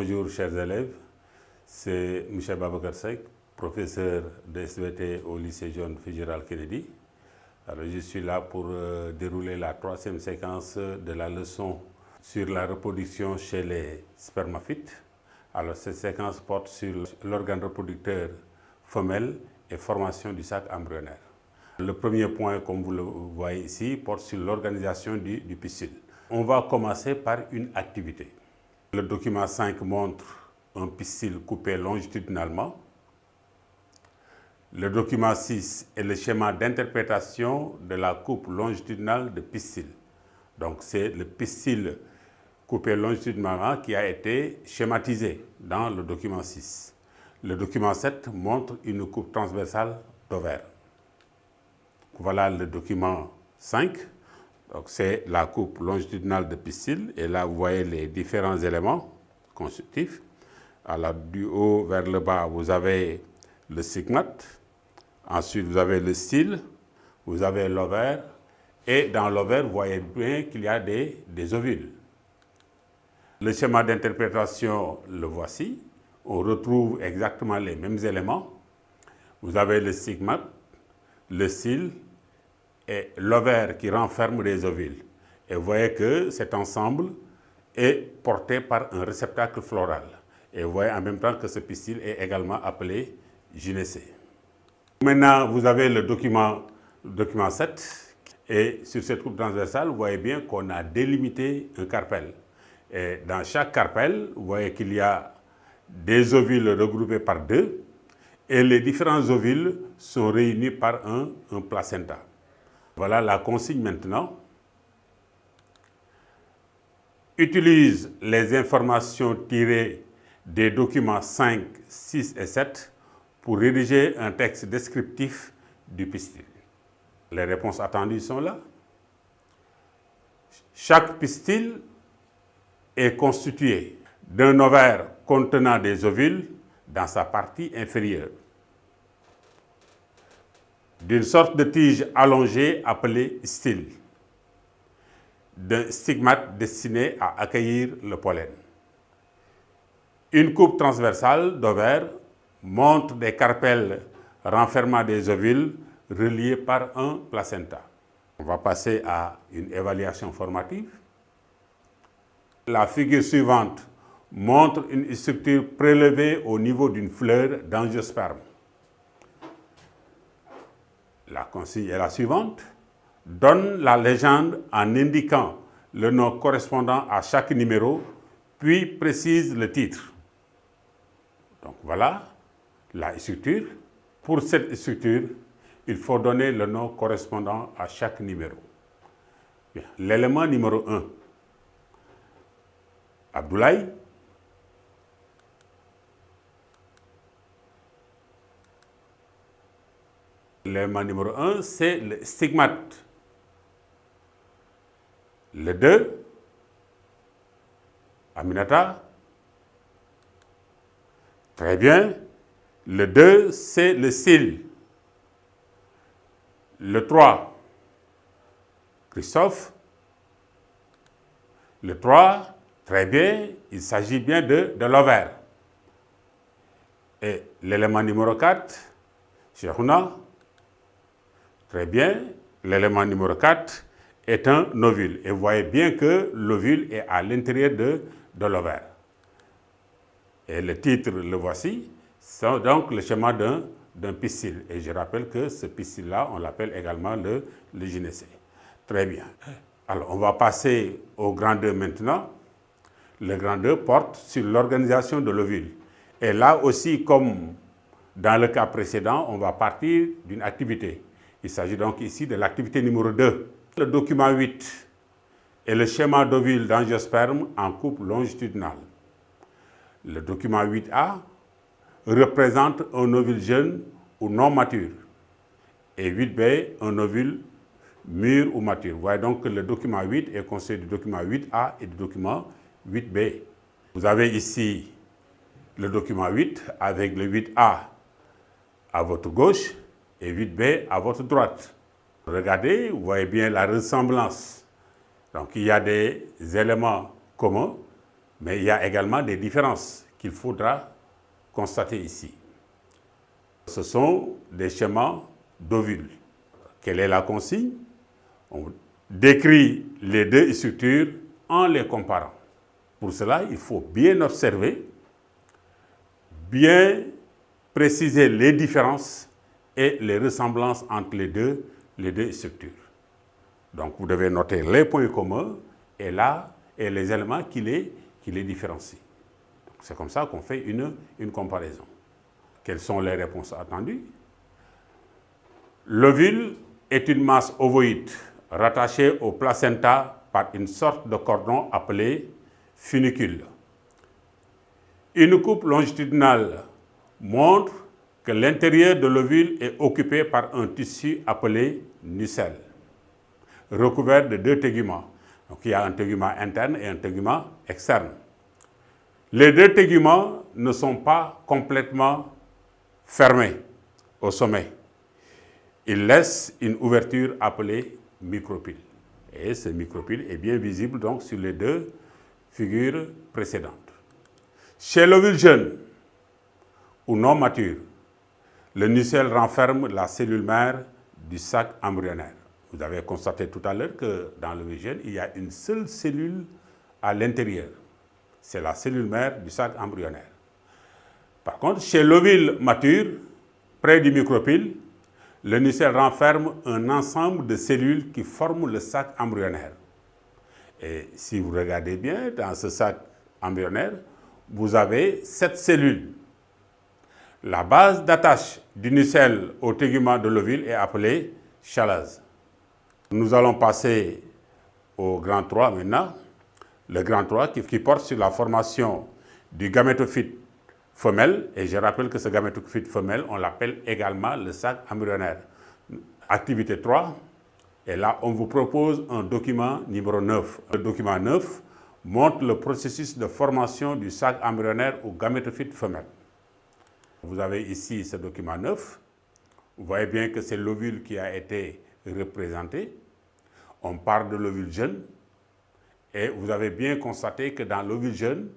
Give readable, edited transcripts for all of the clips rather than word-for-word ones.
Bonjour chers élèves, c'est Michel Babacar Seck, professeur de SVT au lycée John Fitzgerald Kennedy. Alors, je suis là pour dérouler la troisième séquence de la leçon sur la reproduction chez les spermaphites. Alors cette séquence porte sur l'organe reproducteur femelle et formation du sac embryonnaire. Le premier point, comme vous le voyez ici, porte sur l'organisation du pistil. On va commencer par une activité. Le document 5 montre un pistil coupé longitudinalement. Le document 6 est le schéma d'interprétation de la coupe longitudinale de pistil. Donc c'est le pistil coupé longitudinalement qui a été schématisé dans le document 6. Le document 7 montre une coupe transversale d'ovaire. Voilà le document 5. Donc c'est la coupe longitudinale de pistil. Et là, vous voyez les différents éléments constitutifs. Alors, du haut vers le bas, vous avez le stigmate. Ensuite, vous avez le style. Vous avez l'ovaire. Et dans l'ovaire, vous voyez bien qu'il y a des ovules. Le schéma d'interprétation, le voici. On retrouve exactement les mêmes éléments. Vous avez le stigmate, le style et l'ovaire qui renferme des ovules. Et vous voyez que cet ensemble est porté par un réceptacle floral. Et vous voyez en même temps que ce pistil est également appelé gynécée. Maintenant, vous avez le document 7. Et sur cette coupe transversale, vous voyez bien qu'on a délimité un carpel. Et dans chaque carpel, vous voyez qu'il y a des ovules regroupés par deux. Et les différents ovules sont réunis par un placenta. Voilà la consigne maintenant. Utilise les informations tirées des documents 5, 6 et 7 pour rédiger un texte descriptif du pistil. Les réponses attendues sont là. Chaque pistil est constitué d'un ovaire contenant des ovules dans sa partie inférieure, d'une sorte de tige allongée appelée style, d'un stigmate destiné à accueillir le pollen. Une coupe transversale d'ovaire montre des carpelles renfermant des ovules reliés par un placenta. On va passer à une évaluation formative. La figure suivante montre une structure prélevée au niveau d'une fleur d'angiosperme. La consigne est la suivante. Donne la légende en indiquant le nom correspondant à chaque numéro, puis précise le titre. Donc voilà la structure. Pour cette structure, il faut donner le nom correspondant à chaque numéro. L'élément numéro 1, Abdoulaye. L'élément numéro 1, c'est le stigmate. Le 2, Aminata. Très bien. Le 2, c'est le style. Le 3, Christophe. Le 3, très bien, il s'agit bien de l'ovaire. Et l'élément numéro 4, Cheikhouna. Très bien, l'élément numéro 4 est un ovule. Et vous voyez bien que l'ovule est à l'intérieur de l'ovaire. Et le titre, le voici, c'est donc le schéma d'un pistil. Et je rappelle que ce pistil-là, on l'appelle également le gynécée. Très bien. Alors, on va passer au grand 2 maintenant. Le grand 2 porte sur l'organisation de l'ovule. Et là aussi, comme dans le cas précédent, on va partir d'une activité. Il s'agit donc ici de l'activité numéro 2. Le document 8 est le schéma d'ovule d'angiosperme en coupe longitudinale. Le document 8A représente un ovule jeune ou non mature. Et 8B, un ovule mûr ou mature. Vous voyez donc que le document 8 est constitué du document 8A et du document 8B. Vous avez ici le document 8 avec le 8A à votre gauche et 8B à votre droite. Regardez, vous voyez bien la ressemblance. Donc il y a des éléments communs Mais il y a également des différences qu'il faudra constater ici. Ce sont des schémas d'ovules. Quelle est la consigne? On décrit les deux structures en les comparant. Pour cela, il faut bien observer, bien préciser les différences et les ressemblances entre les deux structures. Donc, vous devez noter les points communs et les éléments qui les différencient. C'est comme ça qu'on fait une comparaison. Quelles sont les réponses attendues? L'ovule est une masse ovoïde rattachée au placenta par une sorte de cordon appelé funicule. Une coupe longitudinale montre que l'intérieur de l'ovule est occupé par un tissu appelé nucelle, recouvert de deux téguments. Donc il y a un tégument interne et un tégument externe. Les deux téguments ne sont pas complètement fermés au sommet. Ils laissent une ouverture appelée micropyle. Et ce micropyle est bien visible donc sur les deux figures précédentes. Chez l'ovule jeune ou non mature, le nucelle renferme la cellule mère du sac embryonnaire. Vous avez constaté tout à l'heure que dans l'ovule jeune, il y a une seule cellule à l'intérieur. C'est la cellule mère du sac embryonnaire. Par contre, chez l'ovule mature, près du micropyle, le nucelle renferme un ensemble de cellules qui forment le sac embryonnaire. Et si vous regardez bien, dans ce sac embryonnaire, vous avez 7 cellules. La base d'attache du nucelle au tégument de l'ovule est appelée chalase. Nous allons passer au grand 3 maintenant. Le grand 3 qui porte sur la formation du gamétophyte femelle. Et je rappelle que ce gamétophyte femelle, on l'appelle également le sac embryonnaire. Activité 3. Et là, on vous propose un document numéro 9. Le document 9 montre le processus de formation du sac embryonnaire au gamétophyte femelle. Vous avez ici ce document 9. Vous voyez bien que c'est l'ovule qui a été représenté. On parle de l'ovule jeune. Et vous avez bien constaté que dans l'ovule jeune,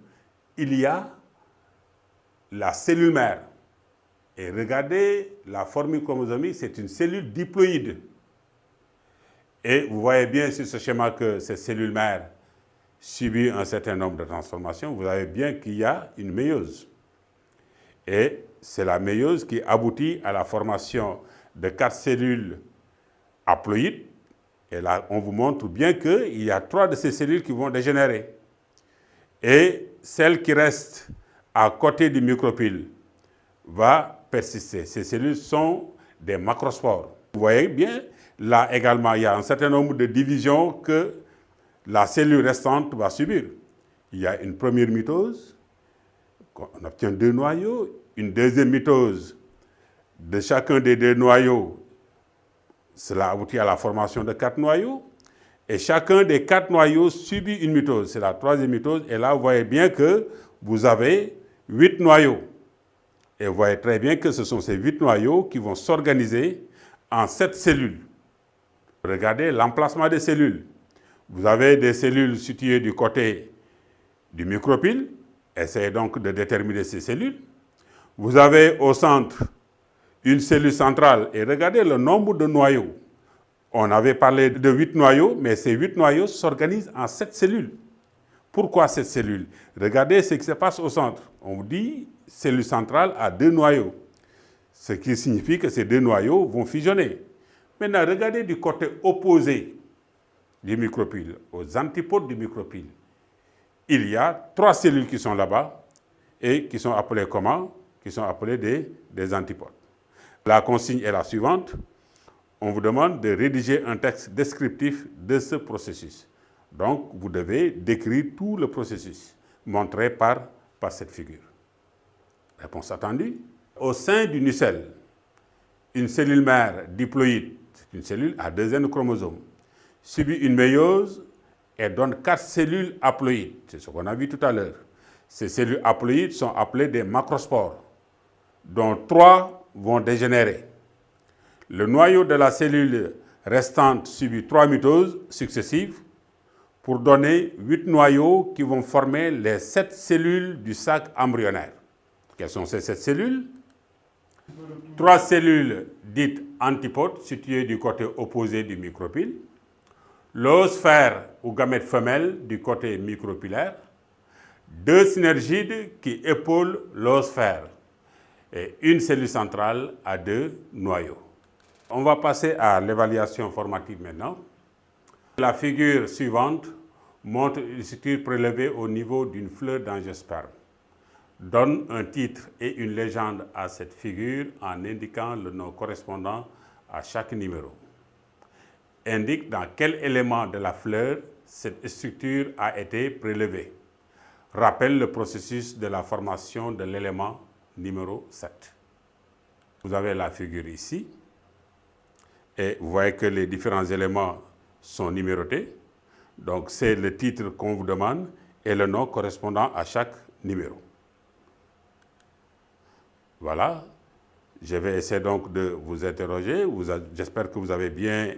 il y a la cellule mère. Et regardez la formule chromosomique, c'est une cellule diploïde. Et vous voyez bien sur ce schéma que cette cellule mère subit un certain nombre de transformations. Vous voyez bien qu'il y a une méiose. Et c'est la méiose qui aboutit à la formation de 4 cellules haploïdes. Et là, on vous montre bien qu'il y a 3 de ces cellules qui vont dégénérer. Et celle qui reste à côté du micropyle va persister. Ces cellules sont des macrospores. Vous voyez bien, là également, il y a un certain nombre de divisions que la cellule restante va subir. Il y a une première mitose, on obtient 2 noyaux, une deuxième mitose de chacun des 2 noyaux. Cela aboutit à la formation de 4 noyaux. Et chacun des 4 noyaux subit une mitose. C'est la 3e mitose. Et là, vous voyez bien que vous avez 8 noyaux. Et vous voyez très bien que ce sont ces 8 noyaux qui vont s'organiser en 7 cellules. Regardez l'emplacement des cellules. Vous avez des cellules situées du côté du micropyle. Essayez donc de déterminer ces cellules. Vous avez au centre une cellule centrale. Et regardez le nombre de noyaux. On avait parlé de 8 noyaux, mais ces 8 noyaux s'organisent en 7 cellules. Pourquoi 7 cellules? Regardez ce qui se passe au centre. On vous dit cellule centrale a 2 noyaux. Ce qui signifie que ces 2 noyaux vont fusionner. Maintenant, regardez du côté opposé du micropyle, aux antipodes du micropyle. Il y a 3 cellules qui sont là-bas et qui sont appelées comment? Qui sont appelées des antipodes. La consigne est la suivante. On vous demande de rédiger un texte descriptif de ce processus. Donc, vous devez décrire tout le processus montré par cette figure. Réponse attendue. Au sein du nucelle, une cellule mère diploïde, c'est une cellule à 2 N chromosomes, subit une méiose et donne 4 cellules haploïdes. C'est ce qu'on a vu tout à l'heure. Ces cellules haploïdes sont appelées des macrospores, dont 3 vont dégénérer. Le noyau de la cellule restante subit 3 mitoses successives pour donner 8 noyaux qui vont former les 7 cellules du sac embryonnaire. Quelles sont ces 7 cellules? 3 cellules dites antipodes situées du côté opposé du micropyle, l'oosphère ou gamète femelle du côté micropillaire, 2 synergides qui épaulent l'oosphère et une cellule centrale à 2 noyaux. On va passer à l'évaluation formative maintenant. La figure suivante montre une structure prélevée au niveau d'une fleur d'angiosperme. Donne un titre et une légende à cette figure en indiquant le nom correspondant à chaque numéro. Indique dans quel élément de la fleur cette structure a été prélevée. Rappelle le processus de la formation de l'élément numéro 7. Vous avez la figure ici et vous voyez que les différents éléments sont numérotés. Donc c'est le titre qu'on vous demande et le nom correspondant à chaque numéro. Voilà, je vais essayer donc de vous interroger. J'espère que vous avez bien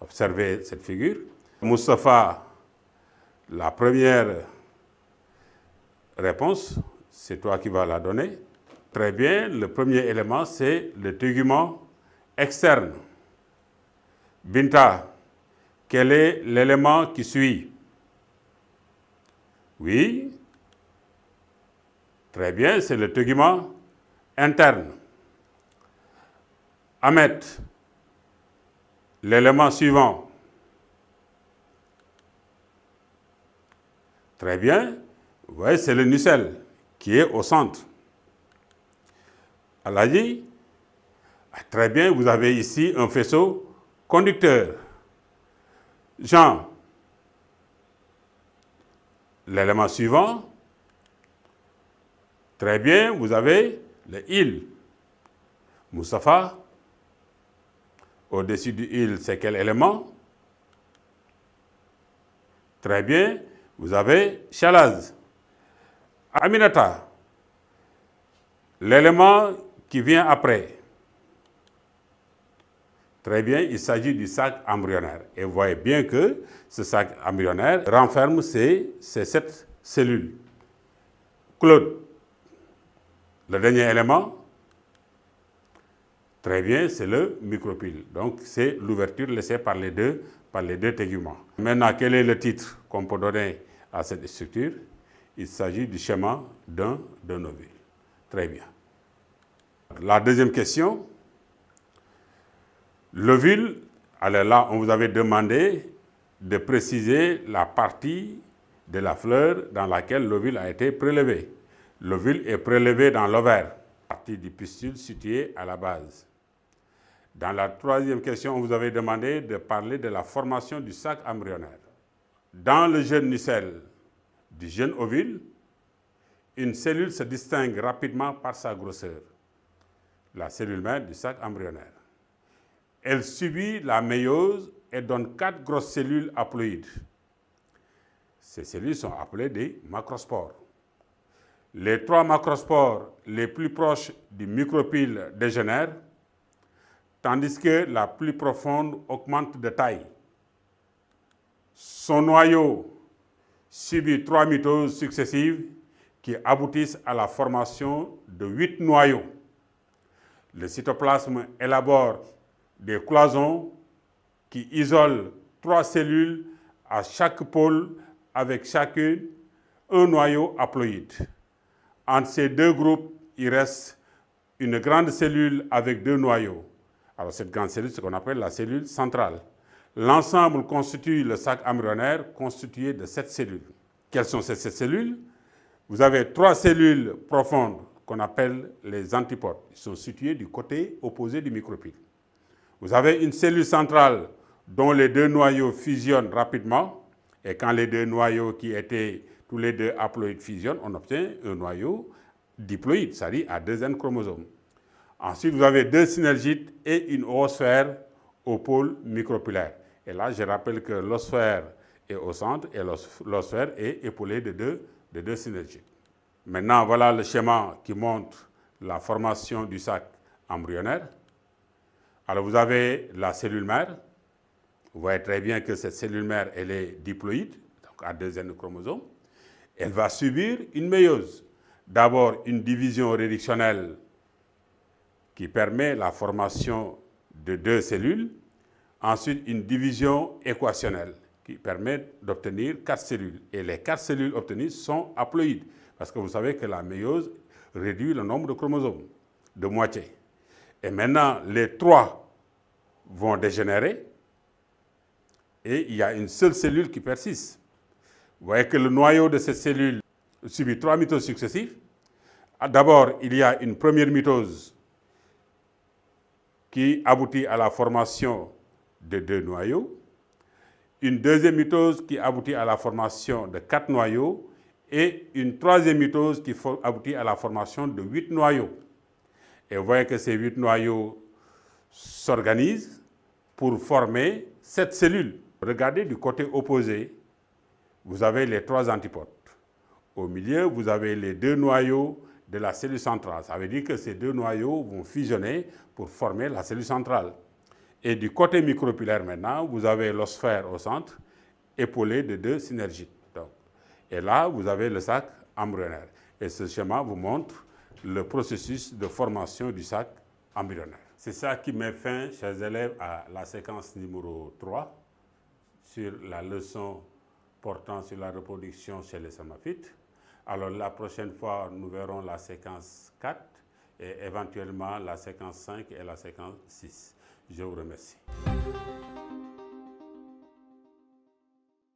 observé cette figure. Moustapha, la première réponse, c'est toi qui vas la donner. Très bien, le premier élément, c'est le tégument externe. Binta, quel est l'élément qui suit? Oui. Très bien, c'est le tégument interne. Ahmed, l'élément suivant. Très bien. Oui, c'est le nucelle qui est au centre. Aladji, très bien, vous avez ici un faisceau conducteur. Jean, l'élément suivant. Très bien, vous avez le il. Moustapha, au-dessus du il, c'est quel élément? Très bien, vous avez Chalaz. Aminata, l'élément qui vient après. Très bien, il s'agit du sac embryonnaire. Et vous voyez bien que ce sac embryonnaire renferme ces 7 cellules. Claude, le dernier élément. Très bien, c'est le micropyle. Donc, c'est l'ouverture laissée par les deux téguments. Maintenant, quel est le titre qu'on peut donner à cette structure? Il s'agit du schéma d'un ovule. Très bien. La deuxième question. L'ovule, alors là, on vous avait demandé de préciser la partie de la fleur dans laquelle l'ovule a été prélevé. L'ovule est prélevé dans l'ovaire, partie du pistule située à la base. Dans la troisième question, on vous avait demandé de parler de la formation du sac embryonnaire. Dans le jeune nucelle du jeune ovule, une cellule se distingue rapidement par sa grosseur, la cellule mère du sac embryonnaire. Elle subit la méiose et donne 4 grosses cellules haploïdes. Ces cellules sont appelées des macrospores. Les 3 macrospores les plus proches du micropyle dégénèrent, tandis que la plus profonde augmente de taille. Son noyau subit 3 mitoses successives qui aboutissent à la formation de 8 noyaux. Le cytoplasme élabore des cloisons qui isolent 3 cellules à chaque pôle avec chacune un noyau haploïde. Entre ces 2 groupes, il reste une grande cellule avec 2 noyaux. Alors cette grande cellule, c'est ce qu'on appelle la cellule centrale. L'ensemble constitue le sac embryonnaire constitué de 7 cellules. Quelles sont ces 7 cellules? Vous avez 3 cellules profondes qu'on appelle les antipodes. Ils sont situés du côté opposé du micropyle. Vous avez une cellule centrale dont les 2 noyaux fusionnent rapidement. Et quand les 2 noyaux qui étaient tous les 2 haploïdes fusionnent, on obtient un noyau diploïde, c'est-à-dire à 2 N chromosomes. Ensuite, vous avez 2 synergides et une oosphère au pôle micropillaire. Et là, je rappelle que l'oosphère est au centre et l'oosphère est épaulée de deux synergides. Maintenant, voilà le schéma qui montre la formation du sac embryonnaire. Alors, vous avez la cellule mère Vous voyez très bien que cette cellule mère, elle est diploïde, donc à 2 N chromosomes. Elle va subir une méiose. D'abord, une division réductionnelle qui permet la formation de 2 cellules. Ensuite, une division équationnelle qui permet d'obtenir 4 cellules. Et les 4 cellules obtenues sont haploïdes. Parce que vous savez que la méiose réduit le nombre de chromosomes de moitié. Et maintenant, les 3 vont dégénérer et il y a une seule cellule qui persiste. Vous voyez que le noyau de cette cellule subit 3 mitoses successives. D'abord, il y a une première mitose qui aboutit à la formation de 2 noyaux, une deuxième mitose qui aboutit à la formation de 4 noyaux et une troisième mitose qui aboutit à la formation de 8 noyaux. Et vous voyez que ces 8 noyaux s'organisent pour former cette cellule. Regardez du côté opposé, vous avez les 3 antipodes. Au milieu, vous avez les 2 noyaux de la cellule centrale. Ça veut dire que ces 2 noyaux vont fusionner pour former la cellule centrale. Et du côté micropillaire maintenant, vous avez l'osphère au centre, épaulé de 2 synergites. Et là, vous avez le sac embryonnaire. Et ce schéma vous montre le processus de formation du sac embryonnaire. C'est ça qui met fin, chers élèves, à la séquence numéro 3 sur la leçon portant sur la reproduction chez les spermatozoïdes. Alors la prochaine fois, nous verrons la séquence 4 et éventuellement la séquence 5 et la séquence 6. Je vous remercie.